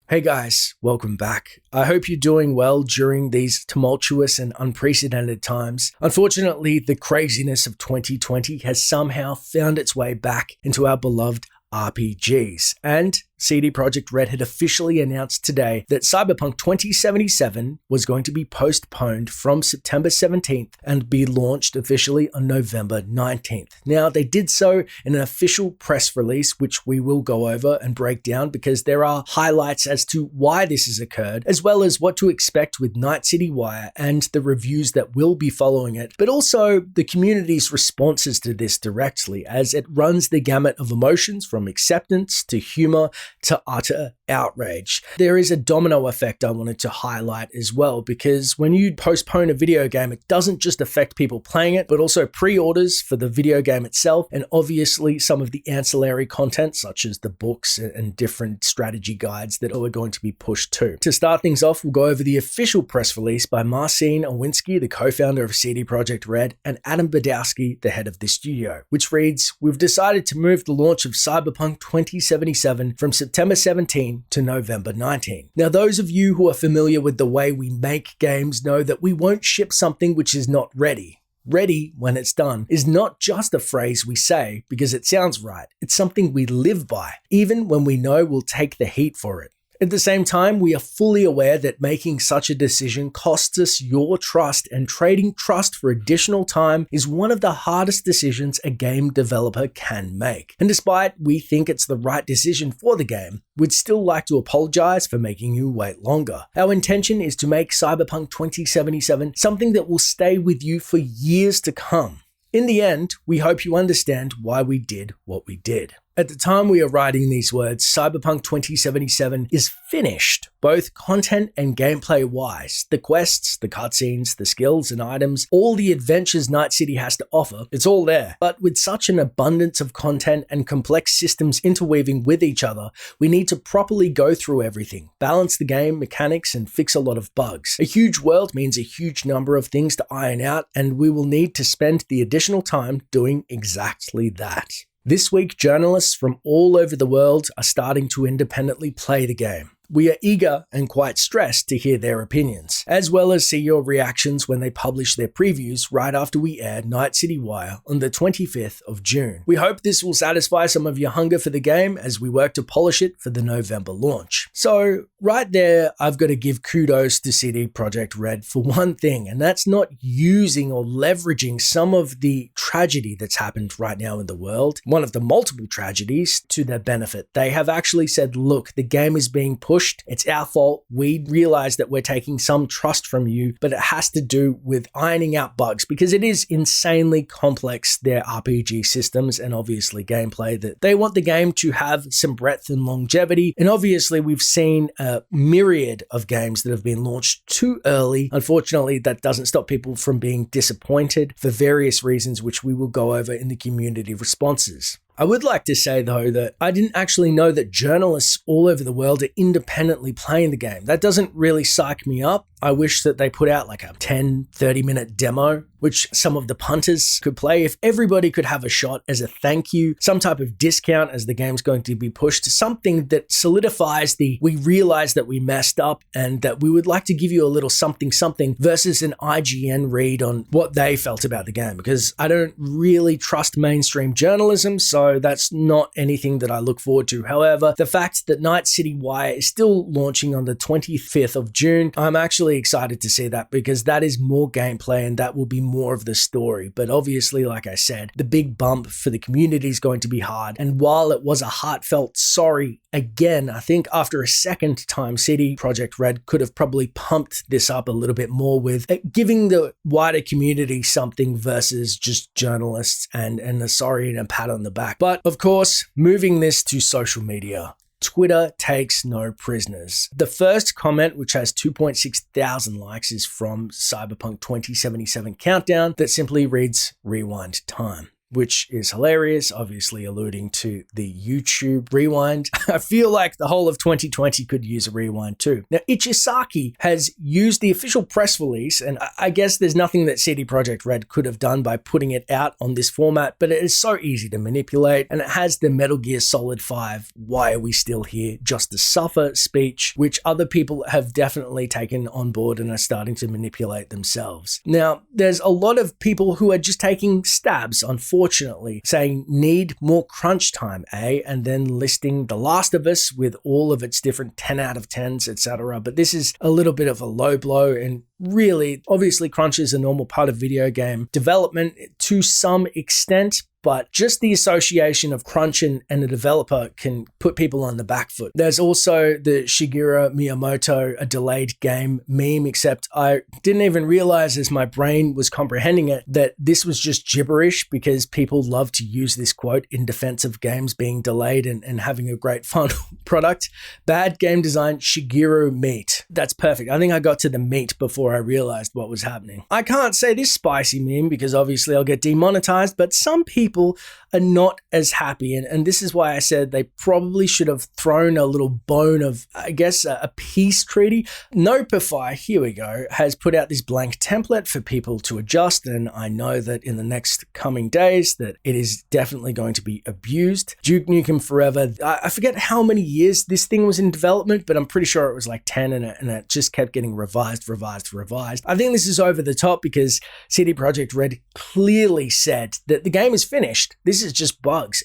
Hey guys, welcome back. I hope you're doing well during these tumultuous and unprecedented times. Unfortunately, the craziness of 2020 has somehow found its way back into our beloved RPGs. And CD Projekt Red had officially announced today that Cyberpunk 2077 was going to be postponed from September 17th and be launched officially on November 19th. Now, they did so in an official press release, which we will go over and break down because there are highlights as to why this has occurred, as well as what to expect with Night City Wire and the reviews that will be following it, but also the community's responses to this directly, as it runs the gamut of emotions from acceptance to humor to utter outrage. There is a domino effect I wanted to highlight as well, because when you postpone a video game, it doesn't just affect people playing it, but also pre-orders for the video game itself, and obviously some of the ancillary content, such as the books and different strategy guides that are going to be pushed too. To start things off, we'll go over the official press release by Marcin Owinski, the co-founder of CD Projekt Red, and Adam Badowski, the head of the studio, which reads, "We've decided to move the launch of Cyberpunk 2077 from September 17 to November 19. Now, those of you who are familiar with the way we make games know that we won't ship something which is not ready. Ready, when it's done, is not just a phrase we say because it sounds right. It's something we live by, even when we know we'll take the heat for it. At the same time, we are fully aware that making such a decision costs us your trust, and trading trust for additional time is one of the hardest decisions a game developer can make. And despite we think it's the right decision for the game, we'd still like to apologize for making you wait longer. Our intention is to make Cyberpunk 2077 something that will stay with you for years to come. In the end, we hope you understand why we did what we did." At the time we are writing these words, Cyberpunk 2077 is finished, both content and gameplay-wise. The quests, the cutscenes, the skills and items, all the adventures Night City has to offer, it's all there. But with such an abundance of content and complex systems interweaving with each other, we need to properly go through everything, balance the game mechanics, and fix a lot of bugs. A huge world means a huge number of things to iron out, and we will need to spend the additional time doing exactly that. This week, journalists from all over the world are starting to independently play the game. We are eager and quite stressed to hear their opinions, as well as see your reactions when they publish their previews right after we air Night City Wire on the 25th of June. We hope this will satisfy some of your hunger for the game as we work to polish it for the November launch. So right there, I've got to give kudos to CD Projekt Red for one thing, and that's not using or leveraging some of the tragedy that's happened right now in the world, one of the multiple tragedies, to their benefit. They have actually said, look, the game is being pushed. It's our fault. We realize that we're taking some trust from you, but it has to do with ironing out bugs because it is insanely complex, their RPG systems and obviously gameplay, that they want the game to have some breadth and longevity. And obviously we've seen a myriad of games that have been launched too early. Unfortunately, that doesn't stop people from being disappointed for various reasons, which we will go over in the community responses. I would like to say, though, that I didn't actually know that journalists all over the world are independently playing the game. That doesn't really psych me up. I wish that they put out like a 10, 30-minute demo, which some of the punters could play. If everybody could have a shot as a thank you, some type of discount as the game's going to be pushed, something that solidifies we realize that we messed up and that we would like to give you a little something versus an IGN read on what they felt about the game, because I don't really trust mainstream journalism, so that's not anything that I look forward to. However, the fact that Night City Wire is still launching on the 25th of June, I'm actually excited to see that because that is more gameplay and that will be more of the story. But obviously, like I said, the big bump for the community is going to be hard. And while it was a heartfelt sorry, again, I think after a second time, CD Projekt Red could have probably pumped this up a little bit more with giving the wider community something versus just journalists and a sorry and a pat on the back. But of course, moving this to social media, Twitter takes no prisoners. The first comment, which has 2.6 thousand likes, is from Cyberpunk 2077 Countdown that simply reads, "Rewind time." which is hilarious, obviously alluding to the YouTube rewind. I feel like the whole of 2020 could use a rewind too. Now, Ichisaki has used the official press release, and I guess there's nothing that CD Projekt Red could have done by putting it out on this format, but it is so easy to manipulate, and it has the Metal Gear Solid 5, "Why are we still here? Just to suffer" speech, which other people have definitely taken on board and are starting to manipulate themselves. Now, there's a lot of people who are just taking stabs, unfortunately, saying need more crunch time, eh? And then listing The Last of Us with all of its different 10 out of 10s, etc. But this is a little bit of a low blow, and really, obviously, crunch is a normal part of video game development to some extent, but just the association of crunch and a developer can put people on the back foot. There's also the Shigeru Miyamoto, a delayed game meme, except I didn't even realize as my brain was comprehending it that this was just gibberish because people love to use this quote in defense of games being delayed and having a great final product. Bad game design, Shigeru meat. That's perfect. I think I got to the meat before I realized what was happening. I can't say this spicy meme because obviously I'll get demonetized, but some people are not as happy. And this is why I said they probably should have thrown a little bone of, I guess, a peace treaty. Nopify, here we go, has put out this blank template for people to adjust. And I know that in the next coming days that it is definitely going to be abused. Duke Nukem Forever. I forget how many years this thing was in development, but I'm pretty sure it was like 10 and it just kept getting revised. I think this is over the top because CD Projekt Red clearly said that the game is finished. This is just bugs.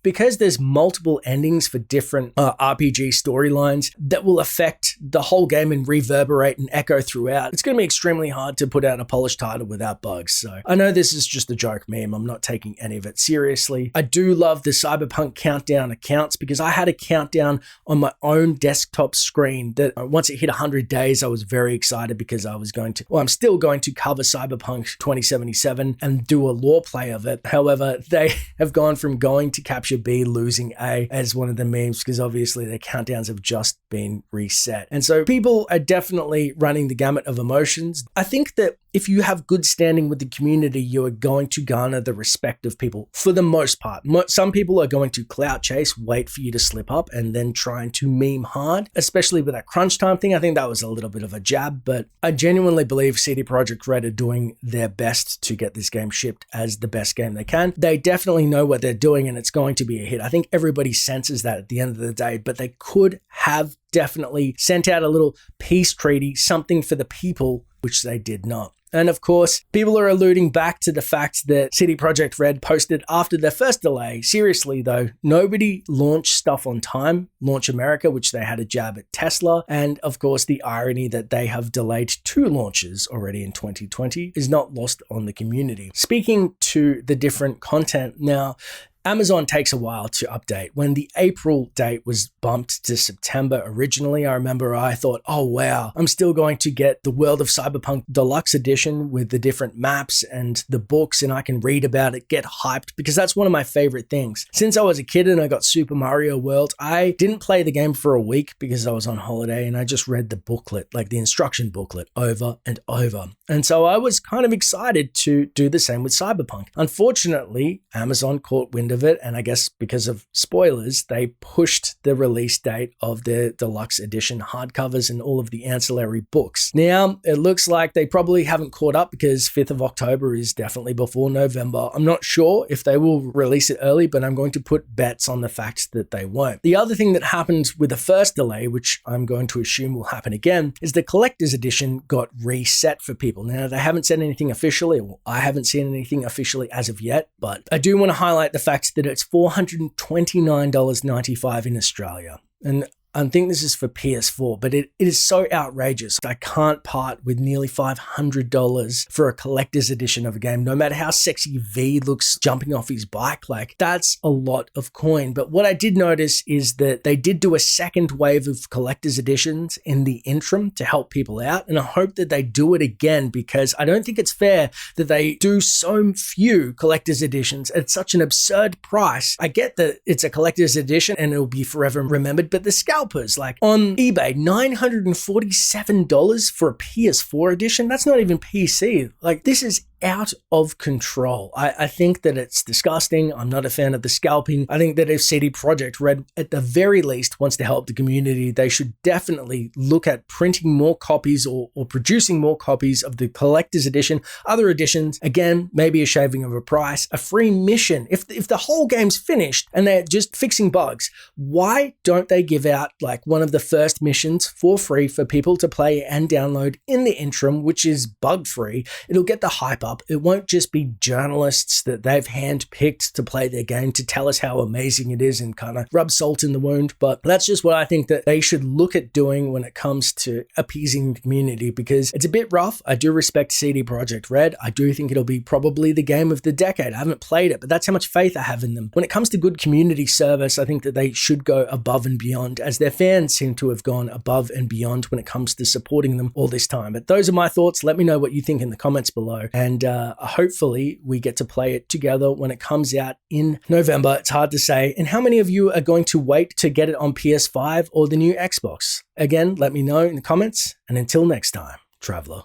Because there's multiple endings for different RPG storylines that will affect the whole game and reverberate and echo throughout, it's going to be extremely hard to put out a polished title without bugs. So I know this is just a joke meme. I'm not taking any of it seriously. I do love the Cyberpunk countdown accounts because I had a countdown on my own desktop screen that once it hit 100 days, I was very excited because I'm still going to cover Cyberpunk 2077 and do a lore play of it. However, they have gone from going to capture B, losing A as one of the memes because obviously their countdowns have just been reset. And so people are definitely running the gamut of emotions. I think that if you have good standing with the community, you are going to garner the respect of people for the most part. Some people are going to clout chase, wait for you to slip up, and then trying to meme hard, especially with that crunch time thing. I think that was a little bit of a jab, but I genuinely believe CD Projekt Red are doing their best to get this game shipped as the best game they can. They definitely know what they're doing and it's going to be a hit. I think everybody senses that at the end of the day, but they could have definitely sent out a little peace treaty, something for the people, which they did not. And of course, people are alluding back to the fact that CD Projekt Red posted after their first delay. Seriously though, nobody launched stuff on time. Launch America, which they had a jab at Tesla. And of course, the irony that they have delayed 2 launches already in 2020 is not lost on the community. Speaking to the different content now, Amazon takes a while to update. When the April date was bumped to September originally, I remember I thought, oh wow, I'm still going to get the World of Cyberpunk Deluxe Edition with the different maps and the books and I can read about it, get hyped, because that's one of my favorite things. Since I was a kid and I got Super Mario World, I didn't play the game for a week because I was on holiday and I just read the booklet, like the instruction booklet, over and over. And so I was kind of excited to do the same with Cyberpunk. Unfortunately, Amazon caught wind of it, and I guess because of spoilers, they pushed the release date of the deluxe edition hardcovers and all of the ancillary books. Now, it looks like they probably haven't caught up because 5th of October is definitely before November. I'm not sure if they will release it early, but I'm going to put bets on the fact that they won't. The other thing that happened with the first delay, which I'm going to assume will happen again, is the collector's edition got reset for people. Now, they haven't said anything officially, or I haven't seen anything officially as of yet, but I do want to highlight the fact that it's $429.95 in Australia. And I think this is for PS4, but it is so outrageous. I can't part with nearly $500 for a collector's edition of a game, no matter how sexy V looks jumping off his bike. Like, that's a lot of coin. But what I did notice is that they did do a second wave of collector's editions in the interim to help people out. And I hope that they do it again because I don't think it's fair that they do so few collector's editions at such an absurd price. I get that it's a collector's edition and it'll be forever remembered, but the scalpers, like on eBay, $947 for a PS4 edition. That's not even PC. Like, this is out of control. I think that it's disgusting. I'm not a fan of the scalping. I think that if CD Projekt Red, at the very least, wants to help the community, they should definitely look at printing more copies or producing more copies of the collector's edition, other editions. Again, maybe a shaving of a price, a free mission. If the whole game's finished and they're just fixing bugs, why don't they give out like one of the first missions for free for people to play and download in the interim, which is bug free? It'll get the hype up. It won't just be journalists that they've handpicked to play their game to tell us how amazing it is and kind of rub salt in the wound. But that's just what I think that they should look at doing when it comes to appeasing the community, because it's a bit rough. I do respect CD Projekt Red. I do think it'll be probably the game of the decade. I haven't played it, but that's how much faith I have in them. When it comes to good community service, I think that they should go above and beyond, as their fans seem to have gone above and beyond when it comes to supporting them all this time. But those are my thoughts. Let me know what you think in the comments below. And hopefully we get to play it together when it comes out in November. It's hard to say. And how many of you are going to wait to get it on PS5 or the new Xbox? Again, let me know in the comments. And until next time, Traveler.